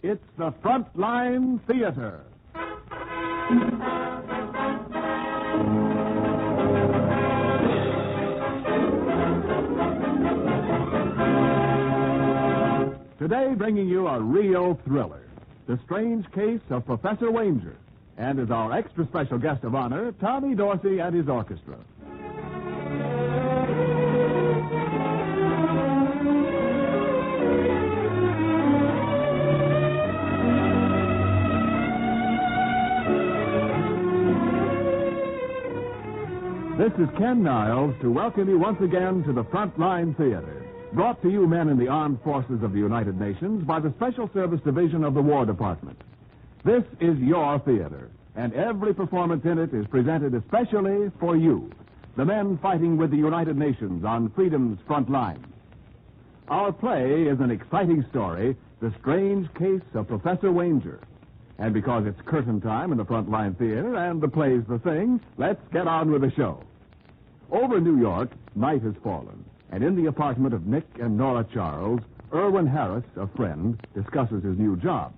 It's the Frontline Theater. Today, bringing you a real thriller, The Strange Case of Professor Wainger, and as our extra special guest of honor, Tommy Dorsey and his orchestra. This is Ken Niles to welcome you once again to the Frontline Theater, brought to you men in the armed forces of the United Nations by the Special Service Division of the War Department. This is your theater, and every performance in it is presented especially for you, the men fighting with the United Nations on freedom's front line. Our play is an exciting story, The Strange Case of Professor Wainger. And because it's curtain time in the Frontline Theater and the play's the thing, let's get on with the show. Over in New York, night has fallen, and in the apartment of Nick and Nora Charles, Irwin Harris, a friend, discusses his new job.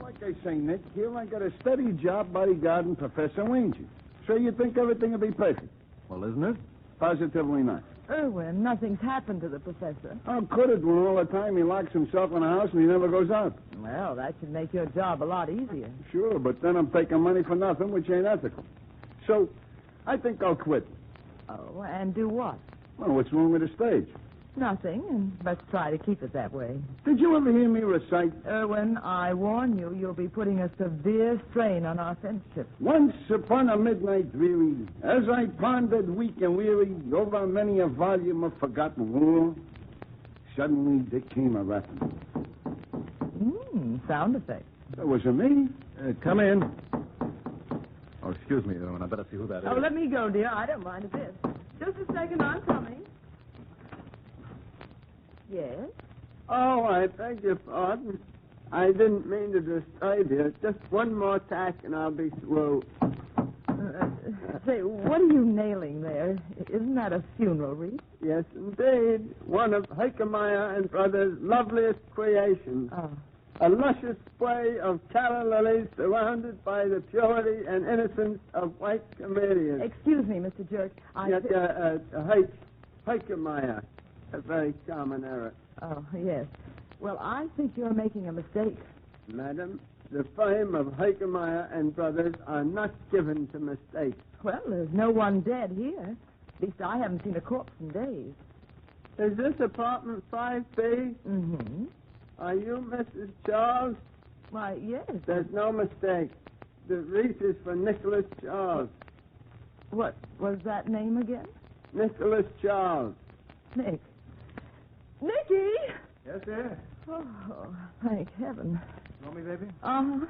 Like I say, Nick, here I got a steady job bodyguarding Professor Wainger. So you think everything will be perfect? Well, isn't it? Positively not. Irwin, nothing's happened to the professor. How could it when all the time he locks himself in a house and he never goes out? Well, that should make your job a lot easier. Sure, but then I'm taking money for nothing, which ain't ethical. So, I think I'll quit. Oh, and do what? Well, what's wrong with the stage? Nothing, and let's try to keep it that way. Did you ever hear me recite? Irwin, I warn you, you'll be putting a severe strain on our friendship. Once upon a midnight dreary, as I pondered weak and weary over many a volume of forgotten lore, suddenly there came a rapping. Sound effect. That wasn't me. Come in. Oh, excuse me, Irwin. I better see who that is. Oh, let me go, dear. I don't mind a bit. Just a second, I'm coming. Yes? Oh, I beg your pardon. I didn't mean to disturb you. Just one more tack and I'll be through. Say, what are you nailing there? Isn't that a funeral wreath? Yes, indeed. One of Heikemeyer and Brothers' loveliest creations. Oh. A luscious spray of calla lilies surrounded by the purity and innocence of white camellias. Excuse me, Mr. Jerk. Heikemeyer. A very common error. Oh, yes. Well, I think you're making a mistake. Madam, the firm of Heikemeyer and Brothers are not given to mistakes. Well, there's no one dead here. At least I haven't seen a corpse in days. Is this apartment 5B? Mm-hmm. Are you Mrs. Charles? Why, yes. There's no mistake. The wreath is for Nicholas Charles. What was that name again? Nicholas Charles. Nick. Nicky! Yes, sir? Oh, thank heaven. You want me, baby? Uh-huh.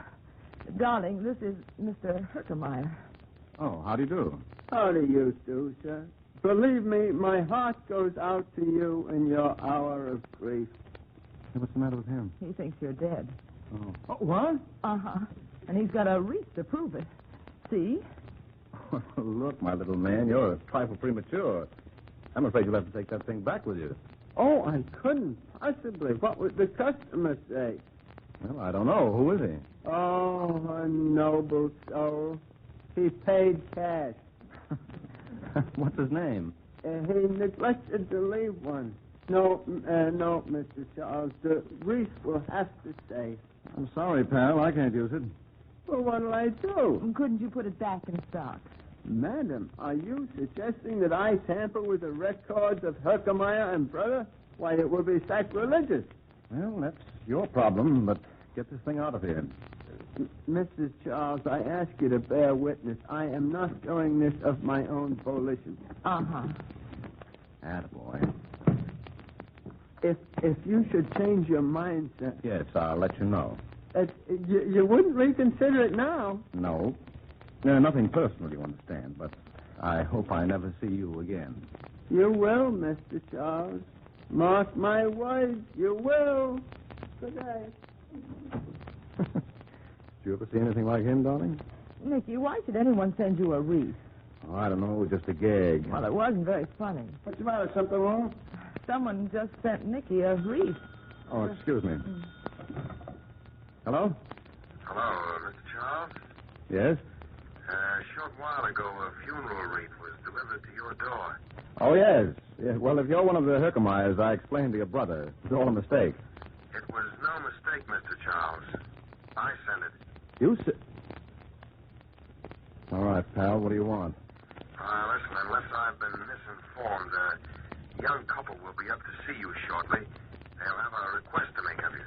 Darling, this is Mr. Herkemeyer. Oh, how do you do? How do you do, sir? Believe me, my heart goes out to you in your hour of grief. Hey, what's the matter with him? He thinks you're dead. Oh, what? Uh-huh. And he's got a wreath to prove it. See? Look, my little man, you're a trifle premature. I'm afraid you'll have to take that thing back with you. Oh, I couldn't possibly. What would the customer say? Well, I don't know. Who is he? Oh, a noble soul. He paid cash. What's his name? He neglected to leave one. No, Mr. Charles. The wreath will have to stay. I'm sorry, pal. I can't use it. Well, what'll I do? Couldn't you put it back in stock? Madam, are you suggesting that I tamper with the records of Herkemeyer and Brother? Why, it would be sacrilegious. Well, that's your problem, but get this thing out of here. Mrs. Charles, I ask you to bear witness. I am not doing this of my own volition. Uh-huh. Attaboy. If you should change your mind, sir... Yes, I'll let you know. You wouldn't reconsider it now. No. Nothing personal, you understand, but I hope I never see you again. You will, Mr. Charles. Mark my words, you will. Good night. Did you ever see anything like him, darling? Nicky, why should anyone send you a wreath? Oh, I don't know. It was just a gag. Well, it wasn't very funny. What's the matter? Something wrong? Someone just sent Nicky a wreath. Oh, excuse me. Hello? Hello, Mr. Charles? Yes? A short while ago, a funeral wreath was delivered to your door. Oh, yes. Well, if you're one of the Herkemeyers, I explained to your brother. It's all a mistake. It was no mistake, Mr. Charles. I sent it. You said... All right, pal. What do you want? Listen, unless I've been misinformed, a young couple will be up to see you shortly. They'll have a request to make of you.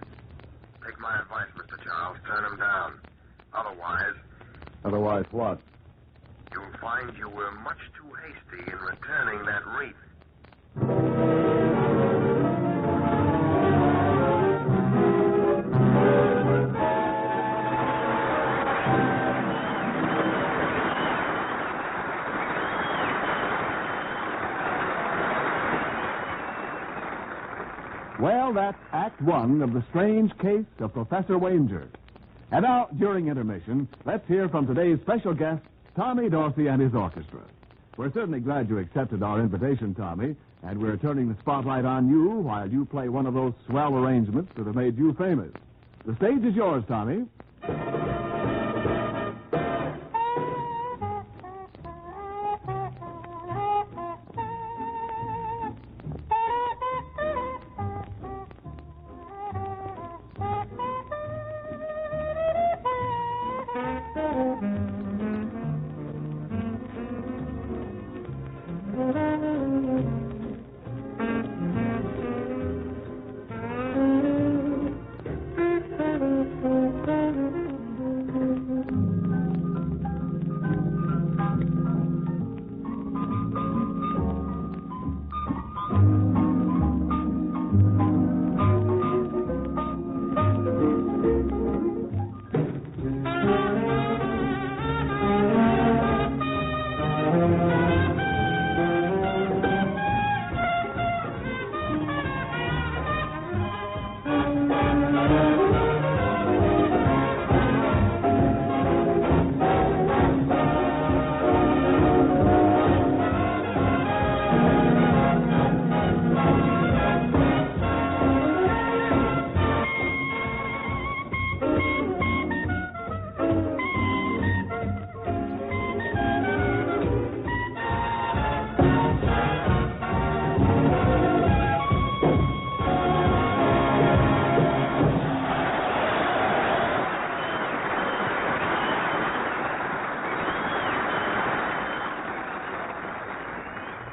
Take my advice, Mr. Charles. Turn them down. Otherwise... Otherwise what? You'll find you were much too hasty in returning that wreath. Well, that's Act One of The Strange Case of Professor Wainger. And now, during intermission, let's hear from today's special guest, Tommy Dorsey and his orchestra. We're certainly glad you accepted our invitation, Tommy, and we're turning the spotlight on you while you play one of those swell arrangements that have made you famous. The stage is yours, Tommy.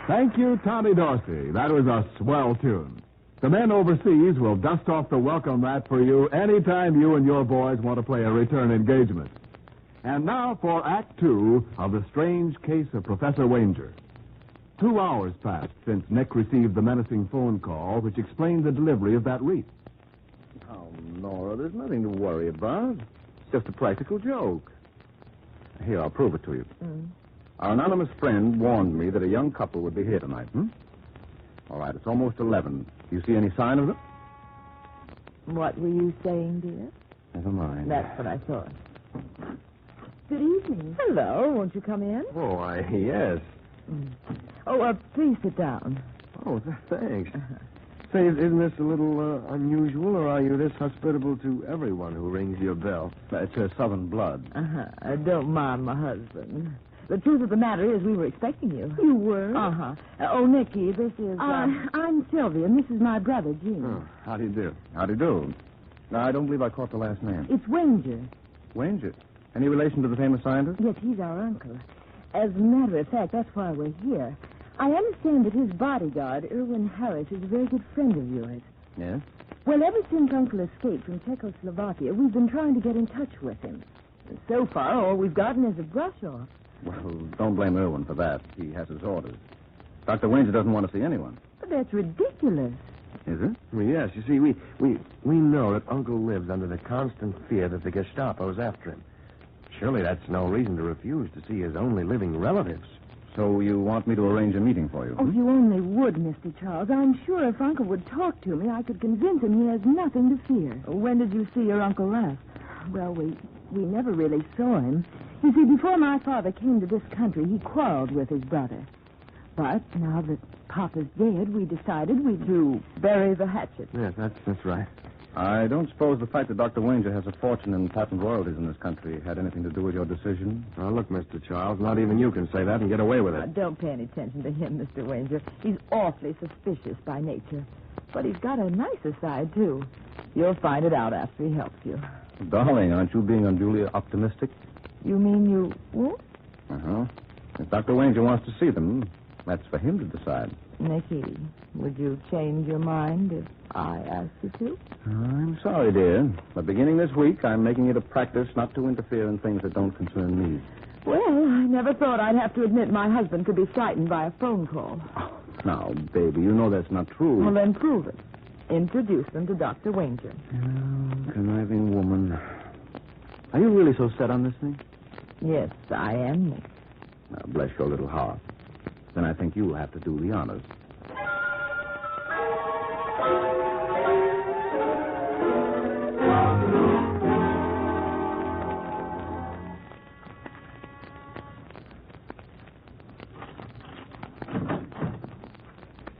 Thank you, Tommy Dorsey. That was a swell tune. The men overseas will dust off the welcome mat for you anytime you and your boys want to play a return engagement. And now for Act Two of The Strange Case of Professor Wainger. 2 hours passed since Nick received the menacing phone call which explained the delivery of that wreath. Oh, Nora, there's nothing to worry about. It's just a practical joke. Here, I'll prove it to you. Our anonymous friend warned me that a young couple would be here tonight. All right, it's almost 11. Do you see any sign of them? What were you saying, dear? Never mind. That's what I thought. Good evening. Hello. Won't you come in? Oh, yes. Oh, please sit down. Oh, thanks. Say, isn't this a little unusual, or are you this hospitable to everyone who rings your bell? It's her southern blood. Don't mind my husband. The truth of the matter is we were expecting you. You were? Oh, Nicky, this is... I'm Sylvia, and this is my brother, Gene. Oh, how do you do? How do you do? No, I don't believe I caught the last name. It's Wainger. Wainger? Any relation to the famous scientist? Yes, he's our uncle. As a matter of fact, that's why we're here. I understand that his bodyguard, Irwin Harris, is a very good friend of yours. Yes? Well, ever since Uncle escaped from Czechoslovakia, we've been trying to get in touch with him. So far, all we've gotten is a brush-off. Well, don't blame Irwin for that. He has his orders. Dr. Wainger doesn't want to see anyone. But that's ridiculous. Is it? Well, yes. You see, we know that Uncle lives under the constant fear that the Gestapo's after him. Surely that's no reason to refuse to see his only living relatives. So you want me to arrange a meeting for you? Oh, if you only would, Mr. Charles. I'm sure if Uncle would talk to me, I could convince him he has nothing to fear. When did you see your uncle last? Well, we never really saw him. You see, before my father came to this country, he quarreled with his brother. But now that Papa's dead, we decided we'd bury the hatchet. Yes, that's right. I don't suppose the fact that Dr. Wainger has a fortune in patent royalties in this country had anything to do with your decision? Now, look, Mr. Charles, not even you can say that and get away with it. Don't pay any attention to him, Mr. Wainger. He's awfully suspicious by nature. But he's got a nicer side, too. You'll find it out after he helps you. Darling, aren't you being unduly optimistic? You mean you won't? Uh-huh. If Dr. Wainger wants to see them, that's for him to decide. Nicky, would you change your mind if I asked you to? I'm sorry, dear. But beginning this week, I'm making it a practice not to interfere in things that don't concern me. Well, I never thought I'd have to admit my husband could be frightened by a phone call. Oh, now, baby, you know that's not true. Well, then prove it. Introduce them to Dr. Wainger. Oh, conniving woman. Are you really so set on this thing? Yes, I am, Nick. Now, bless your little heart. Then I think you'll have to do the honors.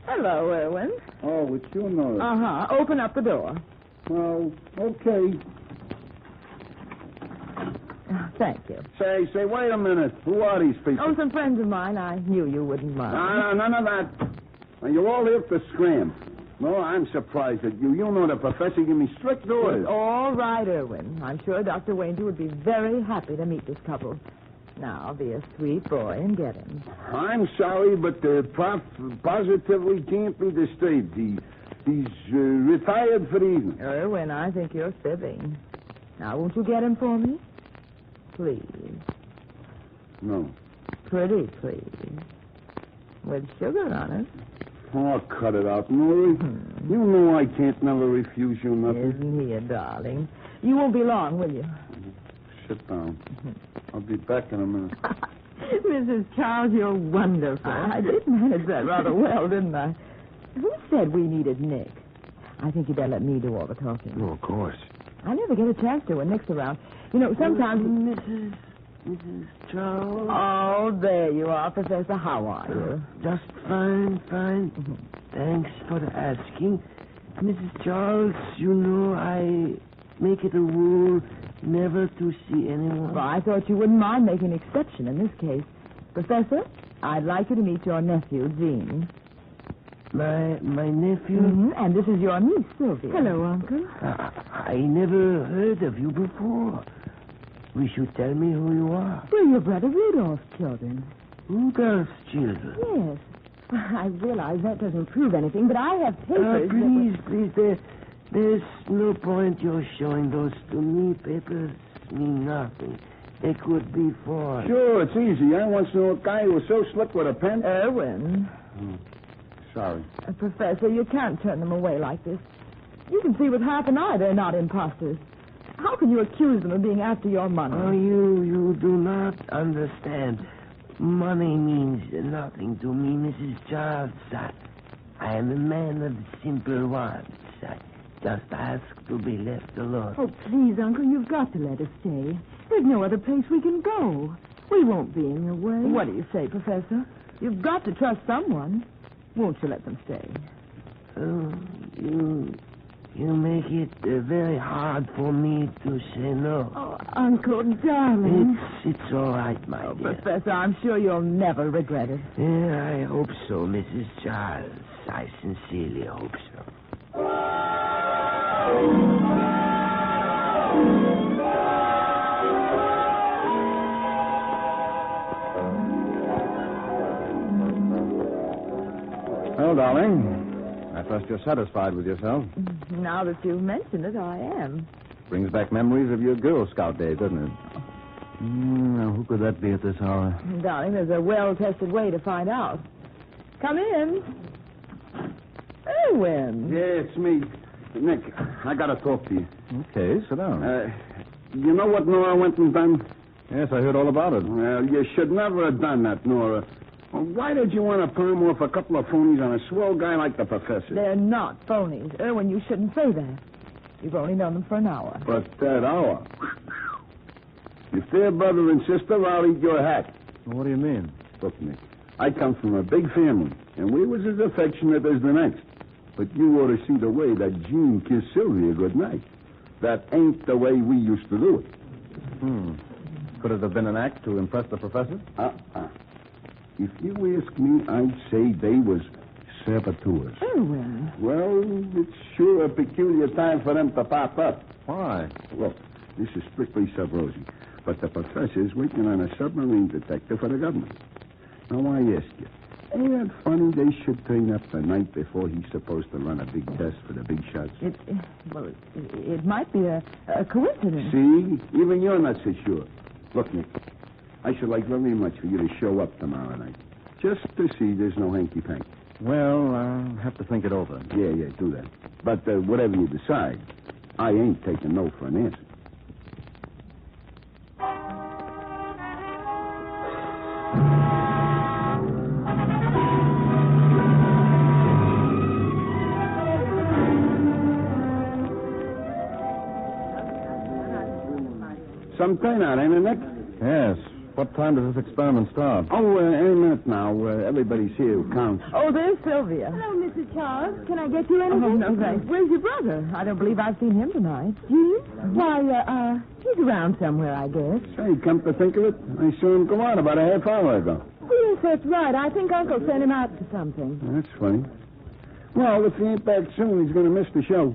Hello, Erwin. Oh, it's you, Nora. Uh-huh. Open up the door. Oh, okay. Thank you. Say, wait a minute. Who are these people? Oh, some friends of mine. I knew you wouldn't mind. No, none of that. Now, you're all here for scram. No, I'm surprised at you. You know the professor gave me strict orders. It's all right, Erwin. I'm sure Dr. Wainger would be very happy to meet this couple. Now, be a sweet boy and get him. I'm sorry, but the prof positively can't be disturbed. He's retired for the evening. Erwin, I think you're fibbing. Now, won't you get him for me? Please. No. Pretty please. With sugar on it. Oh, cut it out, Nora. You know I can't never refuse you nothing. Isn't he a darling? You won't be long, will you? Sit down. I'll be back in a minute. Mrs. Charles, you're wonderful. I did manage that rather well, didn't I? Who said we needed Nick? I think you better let me do all the talking. Oh, of course. I never get a chance to when Nick's around. You know, sometimes... Mrs. Charles? Oh, there you are, Professor. How are you? Just fine. Thanks for asking. Mrs. Charles, you know I make it a rule never to see anyone. Well, I thought you wouldn't mind making an exception in this case. Professor, I'd like you to meet your nephew, Jean. My nephew? Mm-hmm. And this is your niece, Sylvia. Hello, Uncle. I never heard of you before. Wish you tell me who you are. We're your brother Rudolph's children. Rudolph's children? Yes. I realize that doesn't prove anything, but I have papers. Please. There's no point you're showing those to me. Papers mean nothing. They could be forged. Sure, it's easy. I once knew a guy who was so slick with a pen. Erwin. Sorry. Professor, you can't turn them away like this. You can see with half an eye they're not imposters. How can you accuse them of being after your money? Oh, you do not understand. Money means nothing to me, Mrs. Charles. I am a man of simple wants. I just ask to be left alone. Oh, please, Uncle, you've got to let us stay. There's no other place we can go. We won't be in your way. What do you say, Professor? You've got to trust someone. Won't you let them stay? Oh, you make it very hard for me to say no. Oh, Uncle, darling. It's all right, my dear. Professor, I'm sure you'll never regret it. Yeah, I hope so, Mrs. Charles. I sincerely hope so. Well, darling, I trust you're satisfied with yourself. Now that you've mentioned it, I am. Brings back memories of your Girl Scout days, doesn't it? Now, who could that be at this hour? Darling, there's a well-tested way to find out. Come in. Erwin. Yeah, it's me. Nick, I got to talk to you. Okay, sit down. You know what Nora went and done? Yes, I heard all about it. Well, you should never have done that, Nora. Well, why did you want to palm off a couple of phonies on a swell guy like the professor? They're not phonies. Erwin, you shouldn't say that. You've only known them for an hour. But that hour. If they're brother and sister, I'll eat your hat. Well, what do you mean? Look, Nick, I come from a big family, and we was as affectionate as the next. But you ought to see the way that Jean kissed Sylvia goodnight. That ain't the way we used to do it. Could it have been an act to impress the professor? If you ask me, I'd say they was saboteurs. Erwin. Well, it's sure a peculiar time for them to pop up. Why? Look, this is strictly sub-rosy, but the professor's working on a submarine detector for the government. Now, I ask you, ain't that funny they should turn up the night before he's supposed to run a big test for the big shots? It might be a coincidence. See? Even you're not so sure. Look, Nick, I should like very much for you to show up tomorrow night, just to see there's no hanky-panky. Well, I'll have to think it over. Yeah, do that. But whatever you decide, I ain't taking no for an answer. Some turnout, ain't it, Nick? Yes. What time does this experiment start? Oh, any minute now. Everybody's here who counts. Oh, there's Sylvia. Hello, Mrs. Charles. Can I get you anything? Oh, no, thanks. Where's your brother? I don't believe I've seen him tonight. Gene? Why, he's around somewhere, I guess. Say, come to think of it, I saw him go out about a half hour ago. Yes, that's right. I think Uncle sent him out to something. That's funny. Well, if he ain't back soon, he's going to miss the show.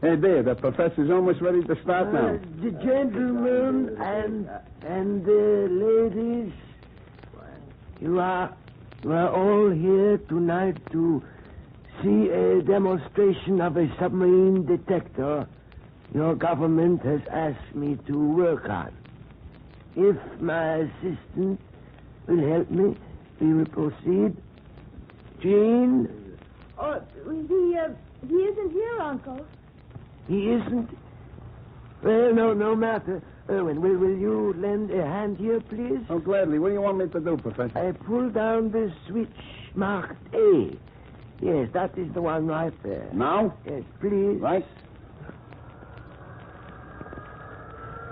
Hey, there, the professor's almost ready to start now. The gentlemen and the ladies, you are all here tonight to see a demonstration of a submarine detector your government has asked me to work on. If my assistant will help me, we will proceed. Jean? Oh, he isn't here, Uncle. He isn't? Well, no matter. Erwin, will you lend a hand here, please? Oh, gladly. What do you want me to do, Professor? I pull down the switch marked A. Yes, that is the one right there. Now? Yes, please. Right.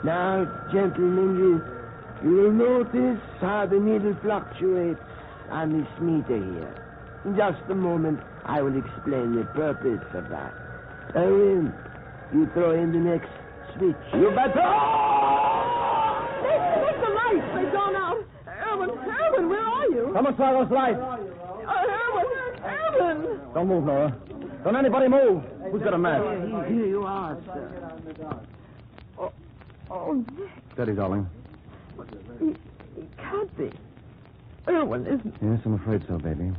Now, gentlemen, you will notice how the needle fluctuates on this meter here. In just a moment, I will explain the purpose of that. Erwin, you throw in the next switch. You better. Nick, the lights. They've gone out. Erwin, where are you? Come and try those lights. Erwin. Don't move, Nora. Don't anybody move. Who's got a match? Here you are, sir. Oh, Nick, Steady, darling. he can't be. Erwin isn't. Yes, I'm afraid so, baby.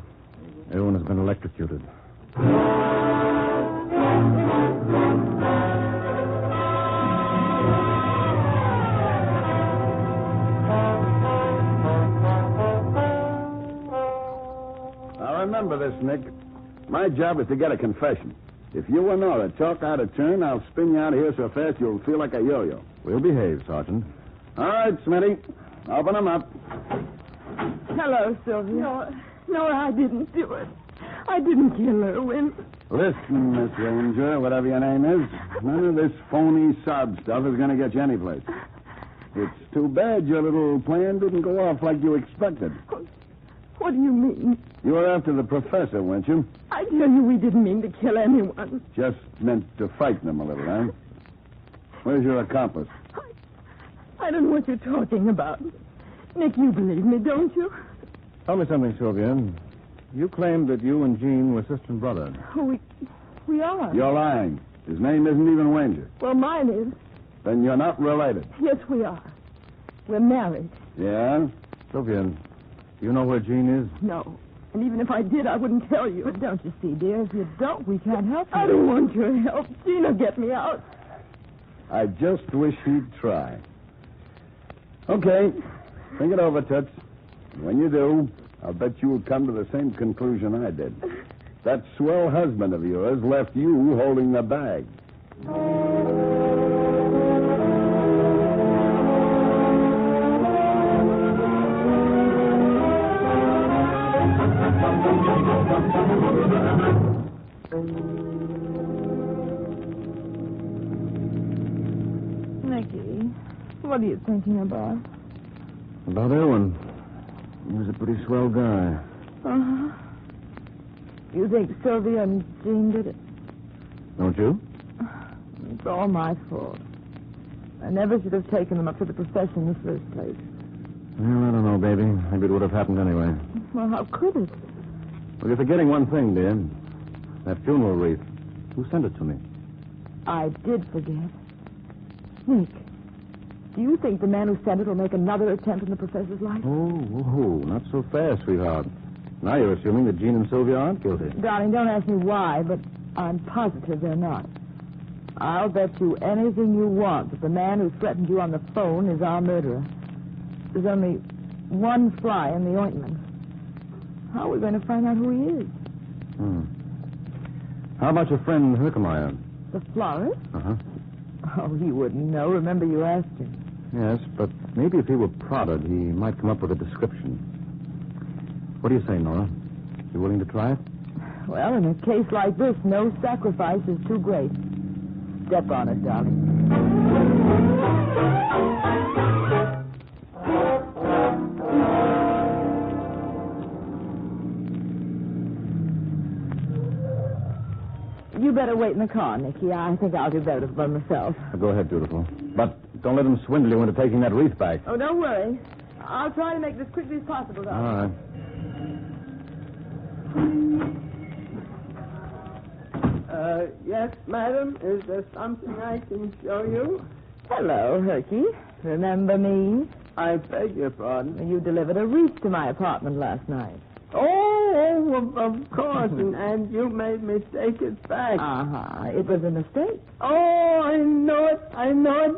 Everyone has been electrocuted. Now, remember this, Nick. My job is to get a confession. If you and Nora talk out of turn, I'll spin you out of here so fast you'll feel like a yo-yo. We'll behave, Sergeant. All right, Smitty. Open them up. Hello, Sylvia. No, I didn't do it. I didn't kill Erwin. Listen, Miss Ranger, whatever your name is, none of this phony sob stuff is going to get you anyplace. It's too bad your little plan didn't go off like you expected. What do you mean? You were after the professor, weren't you? I tell you, we didn't mean to kill anyone. Just meant to frighten him a little, huh? Where's your accomplice? I don't know what you're talking about. Nick, you believe me, don't you? Tell me something, Sylvia. You claimed that you and Jean were sister and brother. Oh, we are. You're lying. His name isn't even Wainger. Well, mine is. Then you're not related. Yes, we are. We're married. Yeah? Sylvia, do you know where Jean is? No. And even if I did, I wouldn't tell you. But don't you see, dear, if you don't, we can't help you. I don't want your help. Gina, get me out. I just wish he'd try. Okay. Think it over, Toots. When you do, I'll bet you'll come to the same conclusion I did. That swell husband of yours left you holding the bag. Nicky, what are you thinking about? About Erwin. He was a pretty swell guy. Uh-huh. You think Sylvia and Jean did it? Don't you? It's all my fault. I never should have taken them up to the professor in the first place. Well, I don't know, baby. Maybe it would have happened anyway. Well, how could it? Well, you're forgetting one thing, dear. That funeral wreath. Who sent it to me? I did forget. Nick, do you think the man who sent it will make another attempt in the professor's life? Oh, not so fast, sweetheart. Now you're assuming that Jean and Sylvia aren't guilty. Darling, don't ask me why, but I'm positive they're not. I'll bet you anything you want that the man who threatened you on the phone is our murderer. There's only one fly in the ointment. How are we going to find out who he is? How about your friend Herkemeyer? The florist? Uh-huh. Oh, he wouldn't know. Remember you asked him. Yes, but maybe if he were prodded, he might come up with a description. What do you say, Nora? You willing to try it? Well, in a case like this, no sacrifice is too great. Step on it, darling. You better wait in the car, Nicky. I think I'll do better by myself. Go ahead, beautiful. But don't let him swindle you into taking that wreath back. Oh, don't worry. I'll try to make this quickly as possible, darling. All right. Yes, madam. Is there something I can show you? Hello, Herky. Remember me? I beg your pardon. You delivered a wreath to my apartment last night. Oh, of course. and you made me take it back. Uh-huh. It was a mistake. Oh, I know it.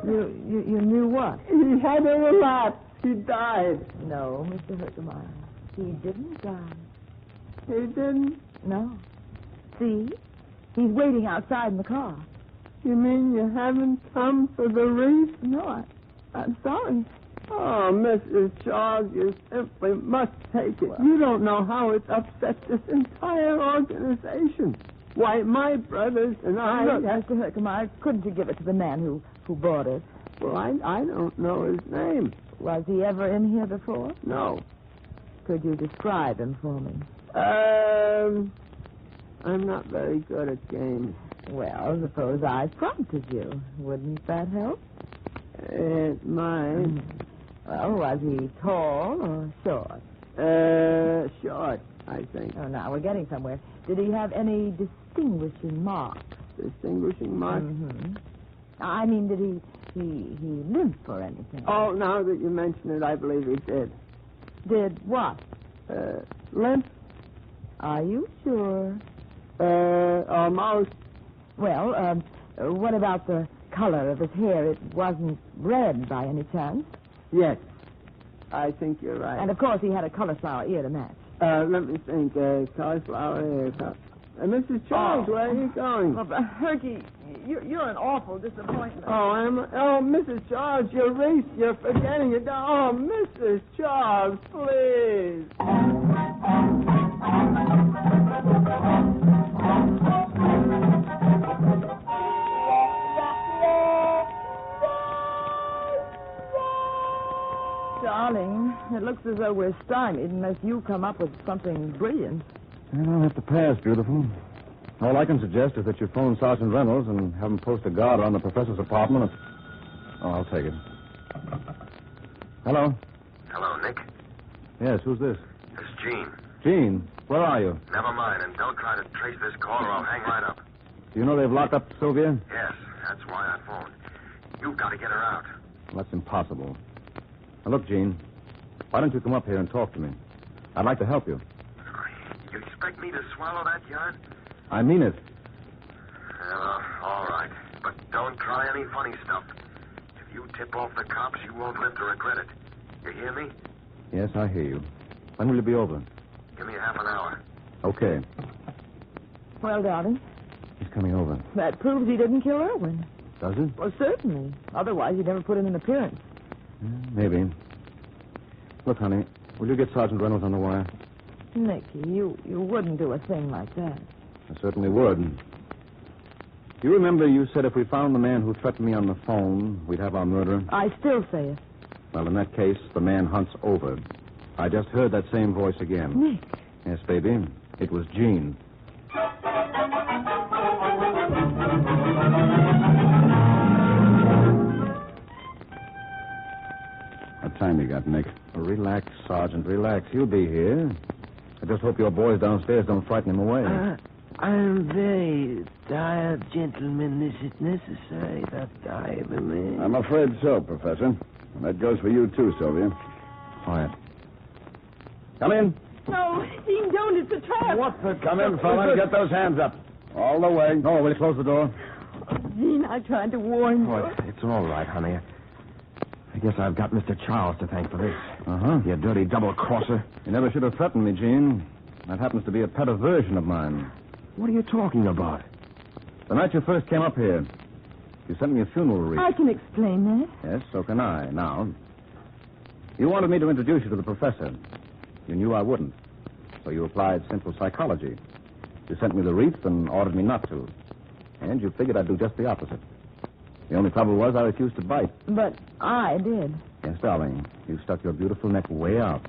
You knew what? He had a relapse. He died. No, Mr. Herkemeyer. He didn't die. He didn't? No. See? He's waiting outside in the car. You mean you haven't come for the wreath? No, I'm sorry. Oh, Mrs. Charles, you simply must take it. You don't know how it's upset this entire organization. Why, my brothers and I... Look, Mr. Herkemeyer, couldn't you give it to the man who bought it? Well, I don't know his name. Was he ever in here before? No. Could you describe him for me? I'm not very good at games. Well, suppose I prompted you. Wouldn't that help? It might. Well, was he tall or short? Short, I think. Oh, now, we're getting somewhere. Did he have any distinguishing marks? Distinguishing marks? Mm-hmm. I mean, did he limp or anything? Oh, now that you mention it, I believe he did. Did what? Limp? Are you sure? Almost. Well, what about the color of his hair? It wasn't red by any chance? Yes. I think you're right. And, of course, he had a cauliflower ear to match. Let me think. Cauliflower ear. Mrs. Charles, where are you going? Oh, Herky, you're an awful disappointment. Oh, Mrs. Charles, you're forgetting it. Oh, Mrs. Charles, please. Darling, it looks as though we're stymied unless you come up with something brilliant. Well, I'll have to pass, beautiful. All I can suggest is that you phone Sergeant Reynolds and have him post a guard around the professor's apartment. Oh, I'll take it. Hello? Hello, Nick. Yes, who's this? It's Jean. Jean, where are you? Never mind, and don't try to trace this call or I'll hang right up. Do you know they've locked up Sylvia? Yes, that's why I phoned. You've got to get her out. Well, that's impossible. Now, look, Jean, why don't you come up here and talk to me? I'd like to help you. You expect me to swallow that yarn? I mean it. All right. But don't try any funny stuff. If you tip off the cops, you won't live to regret it. You hear me? Yes, I hear you. When will you be over? Give me half an hour. Okay. Well, darling, He's coming over. that proves he didn't kill Irwin. Does it? Well, certainly. Otherwise, he'd never put in an appearance. Maybe. Look, honey, will you get Sergeant Reynolds on the wire? Nicky, you wouldn't do a thing like that. I certainly would. You remember you said if we found the man who threatened me on the phone, we'd have our murderer? I still say it. Well, in that case, the man hunts over. I just heard that same voice again. Nick. Yes, baby. It was Jean. much time you got, Nick? Relax, Sergeant, relax. He'll be here. I just hope your boys downstairs don't frighten him away. I'm very tired, gentlemen. Is it necessary that I remain? I'm afraid so, Professor. And that goes for you, too, Sylvia. Quiet. Come in. No, Dean, don't. It's a trap. What the... Come in, fella. Get those hands up. All the way. Oh, will you close the door? Dean, I tried to warn you. Oh, it's all right, honey. I guess I've got Mr. Charles to thank for this. Uh-huh. You dirty double-crosser. You never should have threatened me, Gene. That happens to be a pet aversion of mine. What are you talking about? The night you first came up here, you sent me a funeral wreath. I can explain that. Yes, so can I. Now, you wanted me to introduce you to the professor. You knew I wouldn't. So you applied simple psychology. You sent me the wreath and ordered me not to. And you figured I'd do just the opposite. The only trouble was I refused to bite. But I did. Yes, darling. You stuck your beautiful neck way out.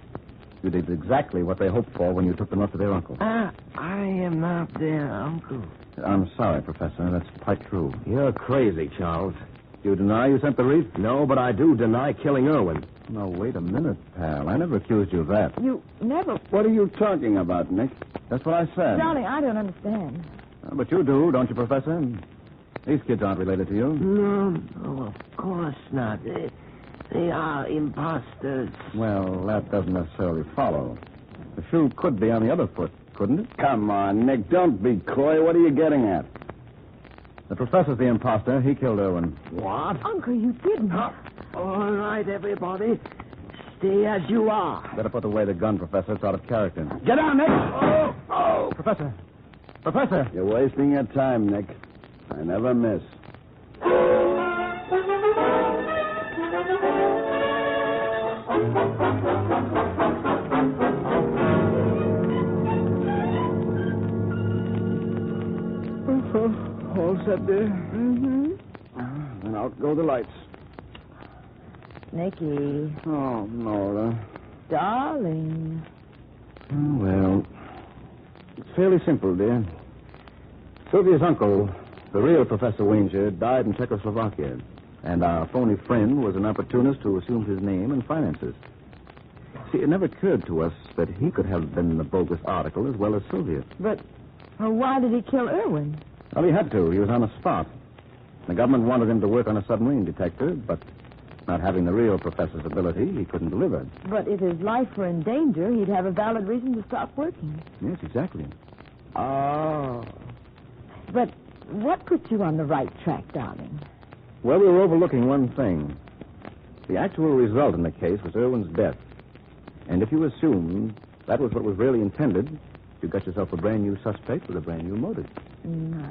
You did exactly what they hoped for when you took them up to their uncle. I am not their uncle. I'm sorry, Professor. That's quite true. You're crazy, Charles. You deny you sent the wreath? No, but I do deny killing Irwin. No, wait a minute, pal. I never accused you of that. You never... What are you talking about, Nick? That's what I said. Darling, I don't understand. But you do, don't you, Professor? These kids aren't related to you. No, of course not. They are imposters. Well, that doesn't necessarily follow. The shoe could be on the other foot, couldn't it? Come on, Nick. Don't be coy. What are you getting at? The professor's the imposter. He killed Irwin. What? Uncle, you didn't. All right, everybody. Stay as you are. Better put away the gun, Professor. It's out of character. Get down, Nick! Oh! Professor! Professor! You're wasting your time, Nick. I never miss. All set there? Mm-hmm. Then out go the lights. Nicky. Oh, Nora. Darling. Well, it's fairly simple, dear. Sylvia's uncle, the real Professor Wainger, died in Czechoslovakia, and our phony friend was an opportunist who assumed his name and finances. See, it never occurred to us that he could have been the bogus article as well as Sylvia. But why did he kill Irwin? Well, he had to. He was on the spot. The government wanted him to work on a submarine detector, but not having the real professor's ability, he couldn't deliver. But if his life were in danger, he'd have a valid reason to stop working. Yes, exactly. Oh. But what put you on the right track, darling? Well, we were overlooking one thing. The actual result in the case was Irwin's death. And if you assume that was what was really intended, you got yourself a brand new suspect with a brand new motive.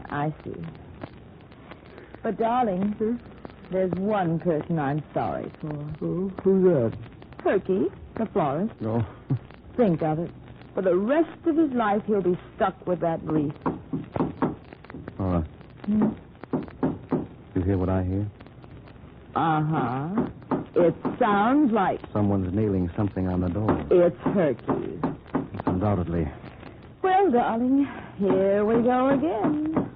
I see. But, darling, there's one person I'm sorry for. Oh, who's that? Perky, the florist. No. Think of it. For the rest of his life, he'll be stuck with that wreath. Nora. You hear what I hear? Uh-huh. It sounds like Someone's nailing something on the door. it's Perky. It's undoubtedly. Well, darling, here we go again.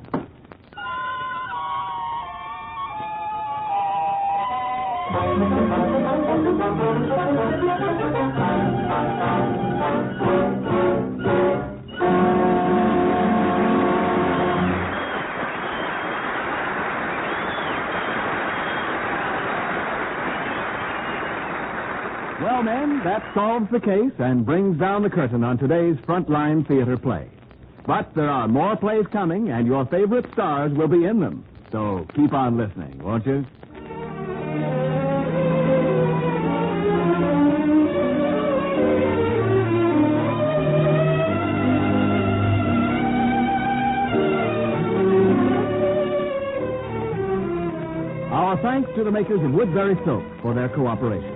Well, men, that solves the case and brings down the curtain on today's Frontline Theater play. But there are more plays coming, and your favorite stars will be in them. So keep on listening, won't you? Our thanks to the makers of Woodbury Soap for their cooperation.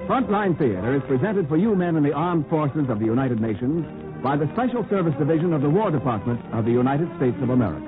Frontline Theater is presented for you men in the armed forces of the United Nations by the Special Service Division of the War Department of the United States of America.